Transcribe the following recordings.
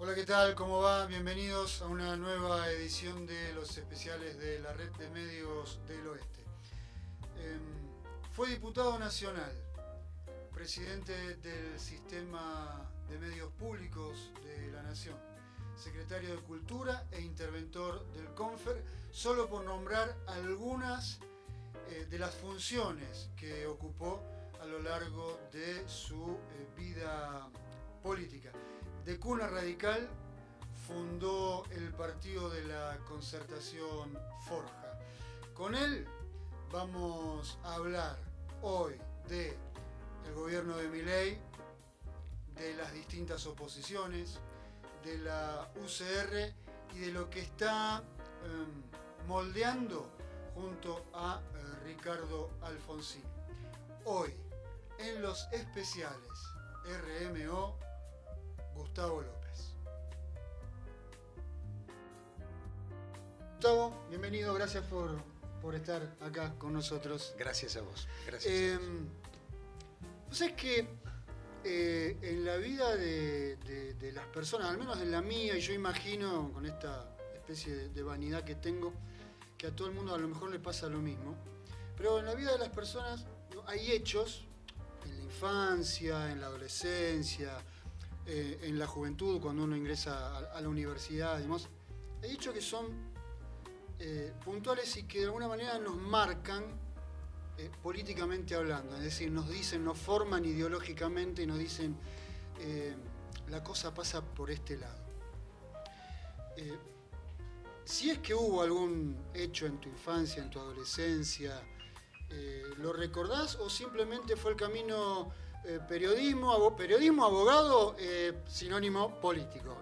Hola, ¿qué tal? ¿Cómo va? Bienvenidos a una nueva edición de los especiales de la Red de Medios del Oeste. Fue diputado nacional, presidente del Sistema de Medios Públicos de la Nación, secretario de Cultura e interventor del CONFER, solo por nombrar algunas de las funciones que ocupó a lo largo de su vida política. De cuna radical, fundó el Partido de la Concertación Forja. Con él vamos a hablar hoy del gobierno de Milei, de las distintas oposiciones, de la UCR y de lo que está moldeando junto a Ricardo Alfonsín. Hoy, en los especiales RMO, Gustavo López. Gustavo, bienvenido, gracias por estar acá con nosotros. Gracias a vos. Gracias. Pues es que en la vida de las personas, al menos en la mía, y yo imagino con esta especie de vanidad que tengo, que a todo el mundo a lo mejor le pasa lo mismo, pero en la vida de las personas hay hechos, en la infancia, en la adolescencia, en la juventud, cuando uno ingresa a la universidad y demás, hay hechos que son puntuales y que de alguna manera nos marcan políticamente hablando, es decir, nos dicen, nos forman ideológicamente y nos dicen la cosa pasa por este lado. Si es que hubo algún hecho en tu infancia, en tu adolescencia, ¿lo recordás o simplemente fue el camino periodismo, abogado, sinónimo político?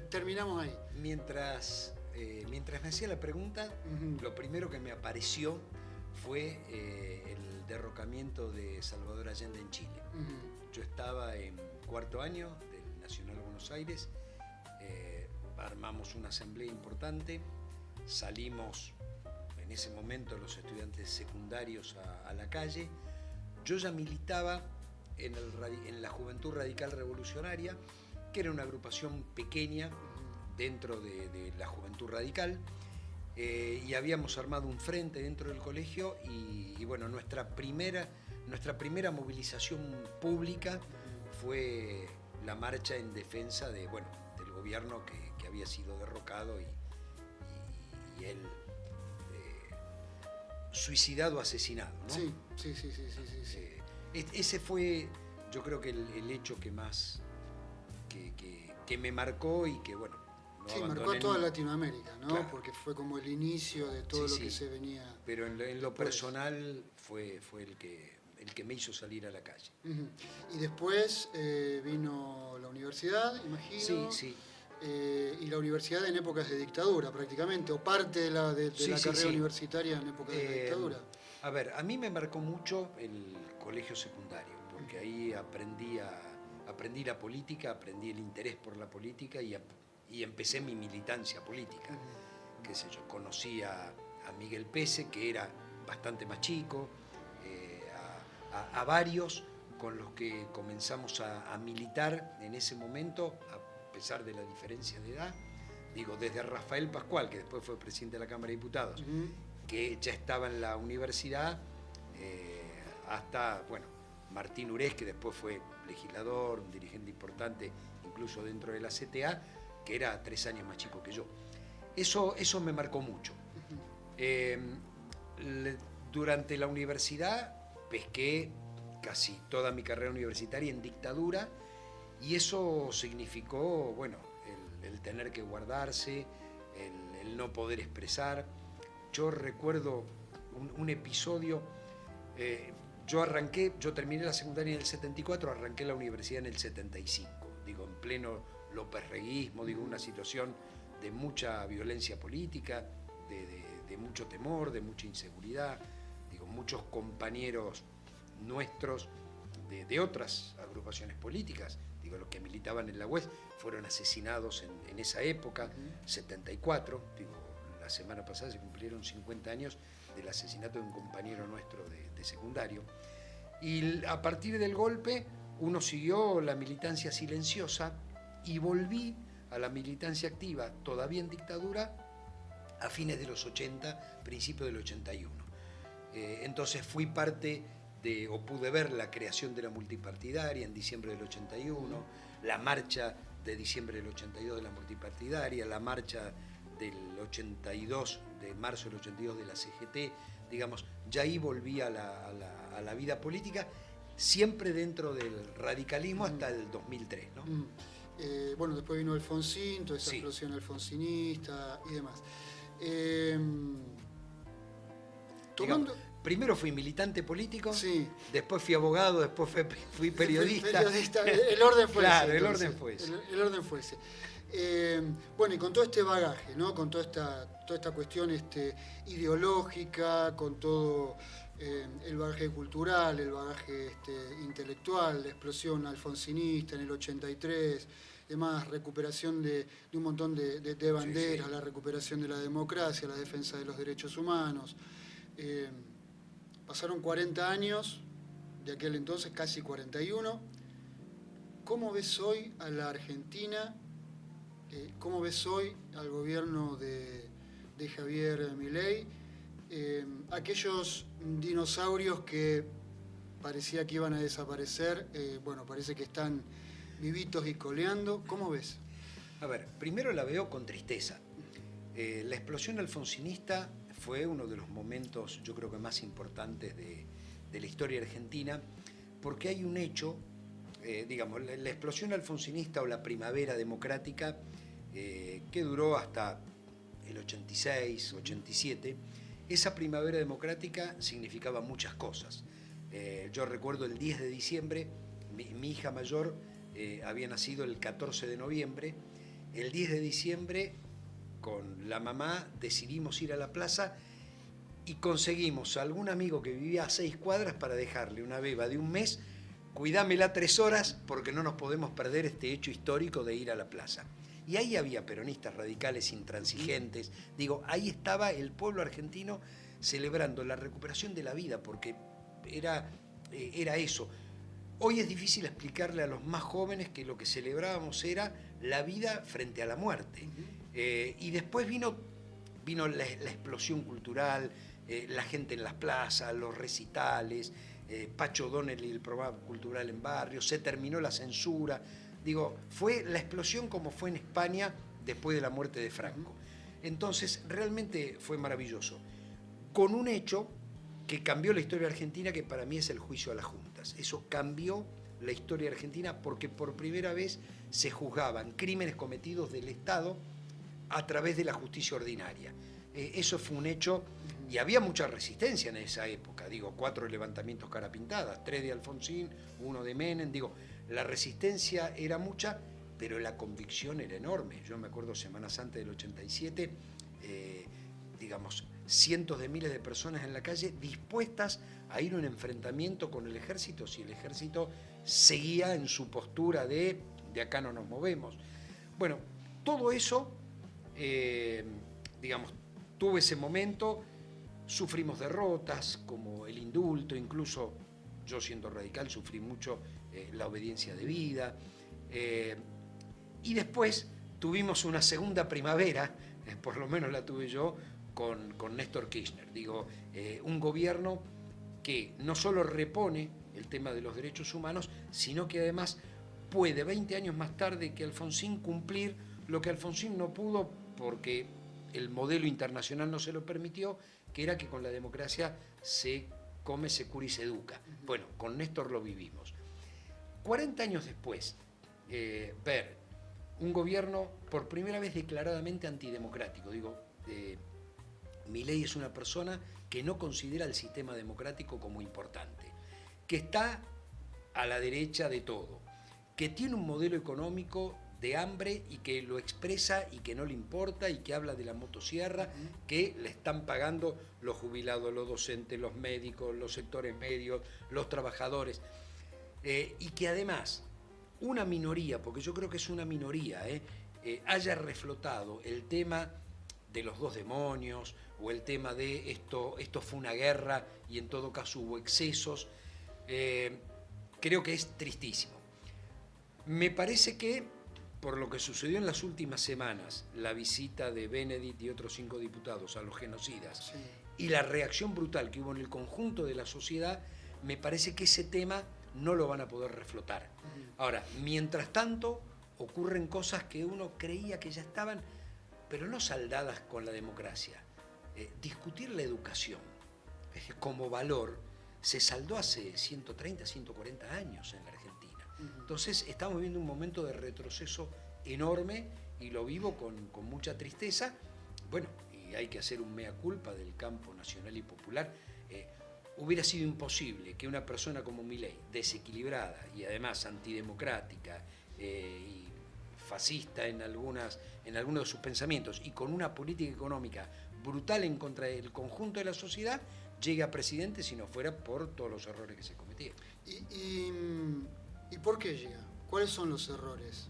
Terminamos ahí. Mientras me hacía la pregunta, lo primero que me apareció fue el derrocamiento de Salvador Allende en Chile. Yo estaba en cuarto año del Nacional Buenos Aires, armamos una asamblea importante, salimos en ese momento los estudiantes secundarios a la calle. Yo ya militaba en la Juventud Radical Revolucionaria, que era una agrupación pequeña dentro de la Juventud Radical, y habíamos armado un frente dentro del colegio y bueno, nuestra primera movilización pública fue la marcha en defensa del gobierno que había sido derrocado y él suicidado, asesinado, ¿no? Sí. Ese fue, yo creo que el hecho que más que me marcó y que, bueno, no sí, abandoné. marcó a toda Latinoamérica, ¿no? Claro. Porque fue como el inicio de todo lo que se venía. Pero en lo personal fue el que me hizo salir a la calle. Y después vino la universidad, imagino. Sí. Y la universidad en épocas de dictadura, prácticamente, o parte de la carrera universitaria en épocas de la dictadura. A ver, a mí me marcó mucho el colegio secundario, porque ahí aprendí la política, aprendí el interés por la política y empecé mi militancia política. Qué sé yo, conocí a Miguel Pese, que era bastante más chico, a varios con los que comenzamos a militar en ese momento, a pesar de la diferencia de edad. Digo, desde Rafael Pascual, que después fue presidente de la Cámara de Diputados, que ya estaba en la universidad, hasta, Martín Urés, que después fue legislador, un dirigente importante, incluso dentro de la CTA, que era 3 años más chico que yo. Eso me marcó mucho. Durante la universidad pesqué casi toda mi carrera universitaria en dictadura y eso significó, el tener que guardarse, el no poder expresar. Yo recuerdo un episodio, yo terminé la secundaria en el 74, arranqué la universidad en el 75, en pleno lópezreguismo, una situación de mucha violencia política, de mucho temor, de mucha inseguridad, muchos compañeros nuestros de otras agrupaciones políticas, los que militaban en la UES, fueron asesinados en esa época, 74, la semana pasada se cumplieron 50 años del asesinato de un compañero nuestro de secundario. Y a partir del golpe uno siguió la militancia silenciosa y volví a la militancia activa, todavía en dictadura, a fines de los 80, principios del 81. Entonces fui parte o pude ver la creación de la multipartidaria en diciembre del 81, la marcha de diciembre del 82 de la multipartidaria, la marcha del 82, de marzo del 82 de la CGT, digamos, ya ahí volví a la vida política, siempre dentro del radicalismo hasta el 2003, ¿no? Bueno, después vino Alfonsín, toda esa Sí. explosión alfonsinista y demás. Digamos, primero fui militante político, sí, después fui abogado, después fui periodista. El orden fue claro, ese. el orden fue ese. El orden fue ese. Bueno, y con todo este bagaje, ¿no? Con toda esta cuestión ideológica, con todo el bagaje cultural, el bagaje intelectual, la explosión alfonsinista en el 83, demás, recuperación de un montón de banderas, sí. La recuperación de la democracia, la defensa de los derechos humanos. Pasaron 40 años, de aquel entonces casi 41. ¿Cómo ves hoy a la Argentina? ¿Cómo ves hoy al gobierno de Javier Milei? Aquellos dinosaurios que parecía que iban a desaparecer, bueno, parece que están vivitos y coleando. ¿Cómo ves? A ver, primero la veo con tristeza. La explosión alfonsinista fue uno de los momentos, yo creo que más importantes de la historia argentina, porque hay un hecho, digamos, la explosión alfonsinista o la primavera democrática, que duró hasta el 86, 87, esa primavera democrática significaba muchas cosas. Yo recuerdo el 10 de diciembre, mi hija mayor había nacido el 14 de noviembre, el 10 de diciembre con la mamá decidimos ir a la plaza y conseguimos a algún amigo que vivía a 6 cuadras para dejarle una beba de un mes, cuidámela 3 horas porque no nos podemos perder este hecho histórico de ir a la plaza. Y ahí había peronistas radicales intransigentes, digo, ahí estaba el pueblo argentino celebrando la recuperación de la vida, porque era eso. Hoy es difícil explicarle a los más jóvenes que lo que celebrábamos era la vida frente a la muerte. Y después vino la explosión cultural, la gente en las plazas, los recitales, Pacho O'Donnell y el programa cultural en barrios, se terminó la censura. Digo, fue la explosión como fue en España después de la muerte de Franco. Entonces, realmente fue maravilloso. Con un hecho que cambió la historia argentina, que para mí es el juicio a las juntas. Eso cambió la historia argentina porque por primera vez se juzgaban crímenes cometidos del Estado a través de la justicia ordinaria. Eso fue un hecho, y había mucha resistencia en esa época. Digo, 4 levantamientos cara pintadas, 3 de Alfonsín, 1 de Menem. Digo, la resistencia era mucha, pero la convicción era enorme. Yo me acuerdo Semana Santa del 87, digamos, cientos de miles de personas en la calle dispuestas a ir a un enfrentamiento con el ejército si el ejército seguía en su postura de acá no nos movemos. Bueno, todo eso, digamos, tuvo ese momento, sufrimos derrotas como el indulto, incluso yo siendo radical sufrí mucho la obediencia debida, y después tuvimos una segunda primavera, por lo menos la tuve yo, con Néstor Kirchner. Digo, un gobierno que no solo repone el tema de los derechos humanos, sino que además puede, 20 años más tarde que Alfonsín, cumplir lo que Alfonsín no pudo porque el modelo internacional no se lo permitió, que era que con la democracia se come, se cura y se educa. Bueno, con Néstor lo vivimos. 40 años después, ver un gobierno por primera vez declaradamente antidemocrático. Digo, Milei es una persona que no considera el sistema democrático como importante, que está a la derecha de todo, que tiene un modelo económico de hambre y que lo expresa y que no le importa y que habla de la motosierra que le están pagando los jubilados, los docentes, los médicos, los sectores medios, los trabajadores, y que además una minoría, porque yo creo que es una minoría, haya reflotado el tema de los 2 demonios o el tema de esto fue una guerra y en todo caso hubo excesos, creo que es tristísimo. Me parece que por lo que sucedió en las últimas semanas, la visita de Benedict y otros 5 diputados a los genocidas, Sí. y la reacción brutal que hubo en el conjunto de la sociedad, me parece que ese tema no lo van a poder reflotar. Ahora, mientras tanto, ocurren cosas que uno creía que ya estaban, pero no saldadas con la democracia. Discutir la educación como valor se saldó hace 130, 140 años en la Argentina. Entonces estamos viviendo un momento de retroceso enorme y lo vivo con mucha tristeza. Bueno, y hay que hacer un mea culpa del campo nacional y popular. Hubiera sido imposible que una persona como Milei, desequilibrada y además antidemocrática y fascista en algunos de sus pensamientos y con una política económica brutal en contra del conjunto de la sociedad, llegue a presidente si no fuera por todos los errores que se cometieron. ¿Y por qué llega? ¿Cuáles son los errores?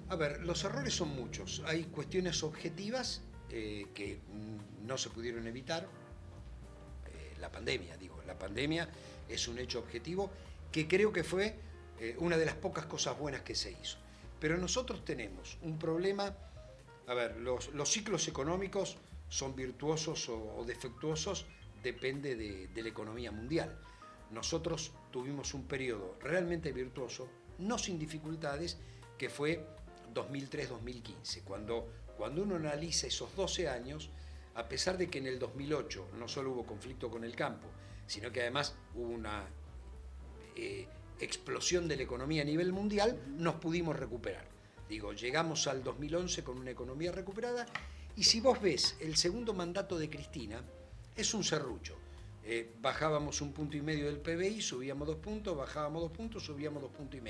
A ver, los errores son muchos. Hay cuestiones objetivas que no se pudieron evitar. La pandemia es un hecho objetivo que creo que fue una de las pocas cosas buenas que se hizo. Pero nosotros tenemos un problema. A ver, los ciclos económicos son virtuosos o defectuosos, depende de la economía mundial. Nosotros tuvimos un periodo realmente virtuoso, no sin dificultades, que fue 2003-2015. Cuando uno analiza esos 12 años, a pesar de que en el 2008 no solo hubo conflicto con el campo, sino que además hubo una explosión de la economía a nivel mundial, nos pudimos recuperar. Llegamos al 2011 con una economía recuperada, y si vos ves el segundo mandato de Cristina, es un serrucho. Bajábamos 1,5 puntos del PBI, subíamos 2 puntos, bajábamos 2 puntos, subíamos 2,5 puntos.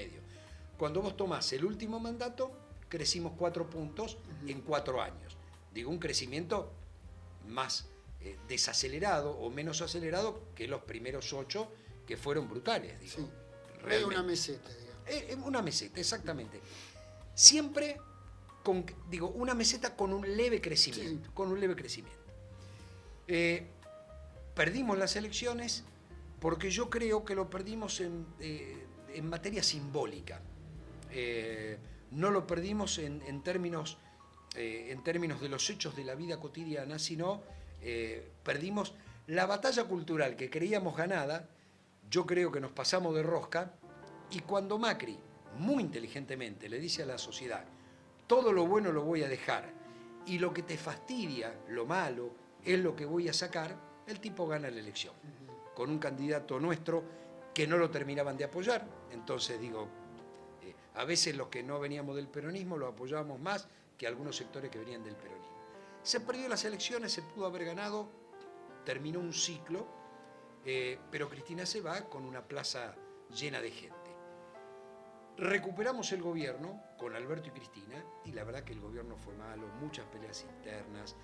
Cuando vos tomás el último mandato, crecimos 4 puntos en 4 años. Un crecimiento más desacelerado o menos acelerado que los primeros 8, que fueron brutales. Sí. Realmente. Una meseta, digamos. Una meseta, exactamente. Siempre una meseta con un leve crecimiento. Sí. Con un leve crecimiento. Perdimos las elecciones porque yo creo que lo perdimos en materia simbólica. No lo perdimos en términos de los hechos de la vida cotidiana, sino perdimos la batalla cultural que creíamos ganada. Yo creo que nos pasamos de rosca, y cuando Macri, muy inteligentemente, le dice a la sociedad: todo lo bueno lo voy a dejar, y lo que te fastidia, lo malo, es lo que voy a sacar, el tipo gana la elección. Con un candidato nuestro que no lo terminaban de apoyar. Entonces a veces los que no veníamos del peronismo lo apoyábamos más que algunos sectores que venían del peronismo. Se perdió las elecciones, se pudo haber ganado, terminó un ciclo, pero Cristina se va con una plaza llena de gente. Recuperamos el gobierno con Alberto y Cristina, y la verdad que el gobierno fue malo, muchas peleas internas,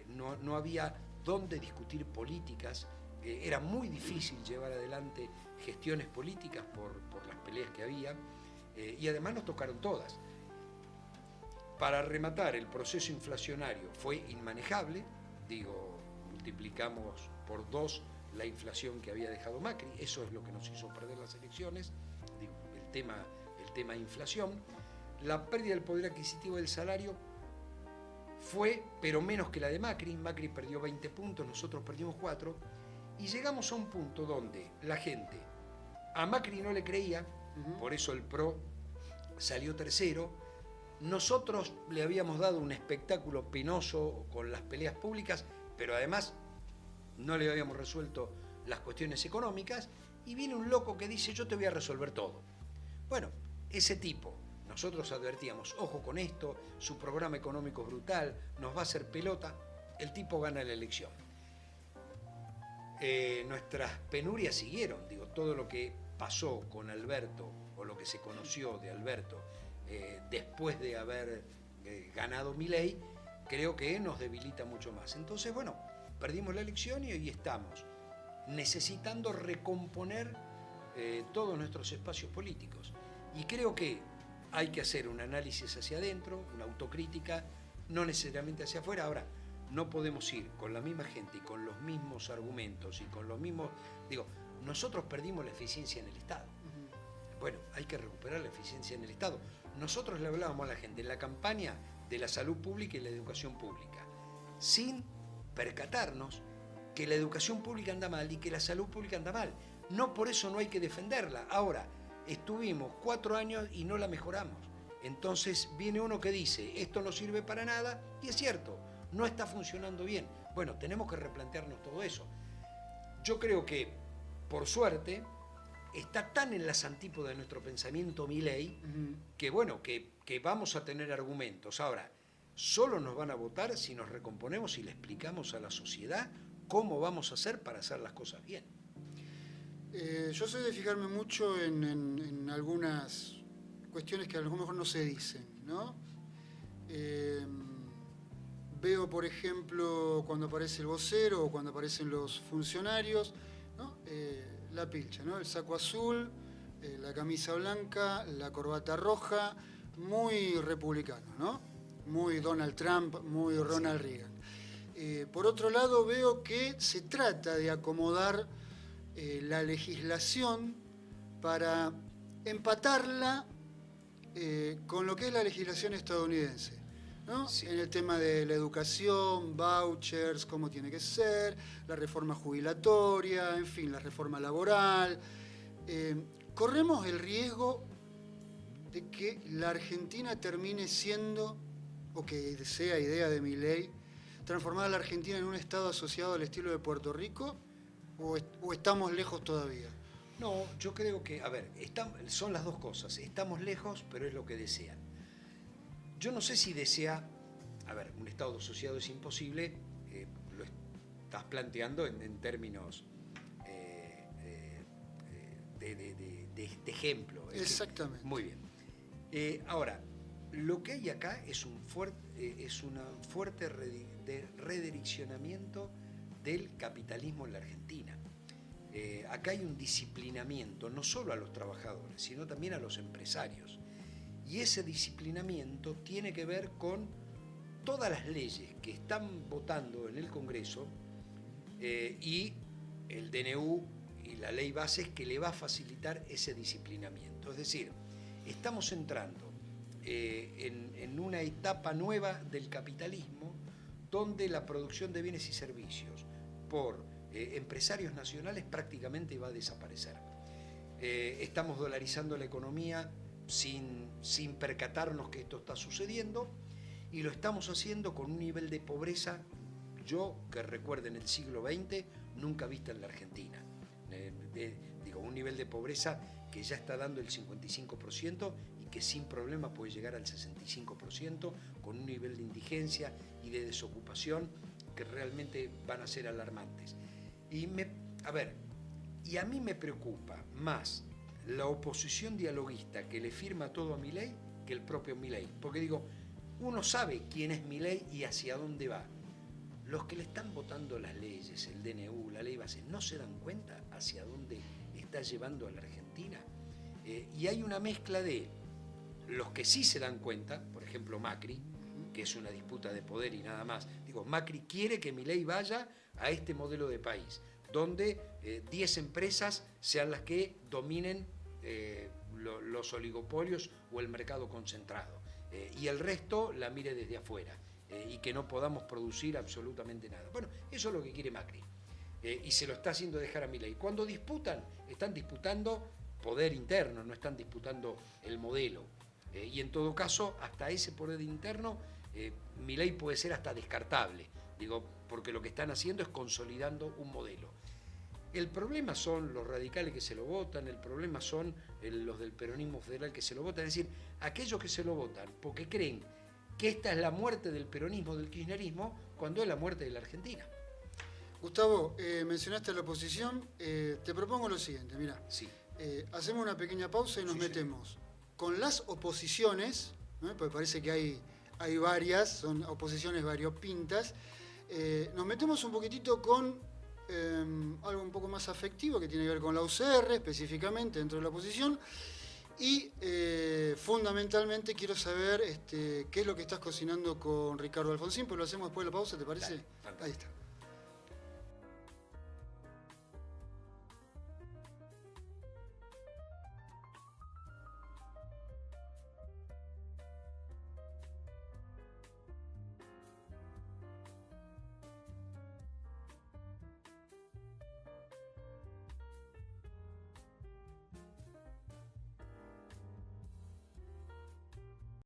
no había dónde discutir políticas, era muy difícil llevar adelante gestiones políticas por las peleas que había, y además nos tocaron todas. Para rematar, el proceso inflacionario fue inmanejable, multiplicamos por 2 la inflación que había dejado Macri, eso es lo que nos hizo perder las elecciones, el tema inflación. La pérdida del poder adquisitivo del salario fue, pero menos que la de Macri. Macri perdió 20 puntos, nosotros perdimos 4, y llegamos a un punto donde la gente a Macri no le creía, por eso el PRO salió tercero. Nosotros le habíamos dado un espectáculo penoso con las peleas públicas, pero además no le habíamos resuelto las cuestiones económicas, y viene un loco que dice: yo te voy a resolver todo. Bueno, ese tipo, nosotros advertíamos: ojo con esto, su programa económico es brutal, nos va a hacer pelota. El tipo gana la elección. Nuestras penurias siguieron, todo lo que pasó con Alberto, o lo que se conoció de Alberto, después de haber ganado Milei, creo que nos debilita mucho más. Entonces, bueno, perdimos la elección y hoy estamos necesitando recomponer todos nuestros espacios políticos. Y creo que hay que hacer un análisis hacia adentro, una autocrítica, no necesariamente hacia afuera. Ahora, no podemos ir con la misma gente y con los mismos argumentos y con los mismos... nosotros perdimos la eficiencia en el Estado. Bueno, hay que recuperar la eficiencia en el Estado. Nosotros le hablábamos a la gente en la campaña de la salud pública y la educación pública, sin percatarnos que la educación pública anda mal y que la salud pública anda mal. No por eso no hay que defenderla. Ahora, estuvimos 4 años y no la mejoramos. Entonces viene uno que dice, esto no sirve para nada, y es cierto, no está funcionando bien. Bueno, tenemos que replantearnos todo eso. Yo creo que, por suerte, está tan en las antípodas de nuestro pensamiento Milei, que bueno, que vamos a tener argumentos. Ahora, solo nos van a votar si nos recomponemos y le explicamos a la sociedad cómo vamos a hacer para hacer las cosas bien. Yo soy de fijarme mucho en algunas cuestiones que a lo mejor no se dicen, ¿no? Veo, por ejemplo, cuando aparece el vocero o cuando aparecen los funcionarios, ¿no? La pilcha, ¿no? El saco azul, la camisa blanca, la corbata roja, muy republicano, ¿no? Muy Donald Trump, muy Ronald Reagan. Por otro lado, veo que se trata de acomodar la legislación para empatarla con lo que es la legislación estadounidense, ¿no? Sí. En el tema de la educación, vouchers, cómo tiene que ser, la reforma jubilatoria, en fin, la reforma laboral. Corremos el riesgo de que la Argentina termine siendo, o que sea idea de Milei, transformar a la Argentina en un estado asociado al estilo de Puerto Rico, o estamos lejos todavía. No, yo creo que, a ver, son las dos cosas. Estamos lejos, pero es lo que desean. Yo no sé si desea, a ver, un estado asociado es imposible, lo estás planteando en términos de ejemplo. Exactamente. Muy bien. Ahora, lo que hay acá es un fuerte redireccionamiento del capitalismo en la Argentina. Acá hay un disciplinamiento, no solo a los trabajadores, sino también a los empresarios. Y ese disciplinamiento tiene que ver con todas las leyes que están votando en el Congreso y el DNU y la ley bases que le va a facilitar ese disciplinamiento. Es decir, estamos entrando en una etapa nueva del capitalismo donde la producción de bienes y servicios por empresarios nacionales prácticamente va a desaparecer. Estamos dolarizando la economía sin percatarnos que esto está sucediendo, y lo estamos haciendo con un nivel de pobreza, yo que recuerdo en el siglo XX, nunca vista en la Argentina. Digo, un nivel de pobreza que ya está dando el 55% y que sin problema puede llegar al 65%, con un nivel de indigencia y de desocupación que realmente van a ser alarmantes. Y a mí me preocupa más la oposición dialoguista que le firma todo a Milei que el propio Milei. Porque digo, uno sabe quién es Milei y hacia dónde va. Los que le están votando las leyes, el DNU, la ley base, ¿no se dan cuenta hacia dónde está llevando a la Argentina? Y hay una mezcla de los que sí se dan cuenta, por ejemplo Macri, que es una disputa de poder y nada más. Digo, Macri quiere que Milei vaya a este modelo de país, donde 10 empresas sean las que dominen los oligopolios o el mercado concentrado, y el resto la mire desde afuera, y que no podamos producir absolutamente nada. Bueno, eso es lo que quiere Macri, y se lo está haciendo dejar a Milei. Cuando disputan, están disputando poder interno, no están disputando el modelo, y en todo caso, hasta ese poder interno, Milei puede ser hasta descartable, digo, porque lo que están haciendo es consolidando un modelo. El problema son los radicales que se lo votan, el problema son los del peronismo federal que se lo votan, es decir, aquellos que se lo votan porque creen que esta es la muerte del peronismo, del kirchnerismo, cuando es la muerte de la Argentina. Gustavo, mencionaste la oposición, te propongo lo siguiente, mira, sí. Hacemos una pequeña pausa y nos metemos con las oposiciones, ¿no? Porque parece que hay varias, son oposiciones variopintas, nos metemos un poquitito con algo un poco más afectivo que tiene que ver con la UCR, específicamente dentro de la oposición, y fundamentalmente quiero saber qué es lo que estás cocinando con Ricardo Alfonsín, pero lo hacemos después de la pausa, ¿te parece? Dale, ahí está.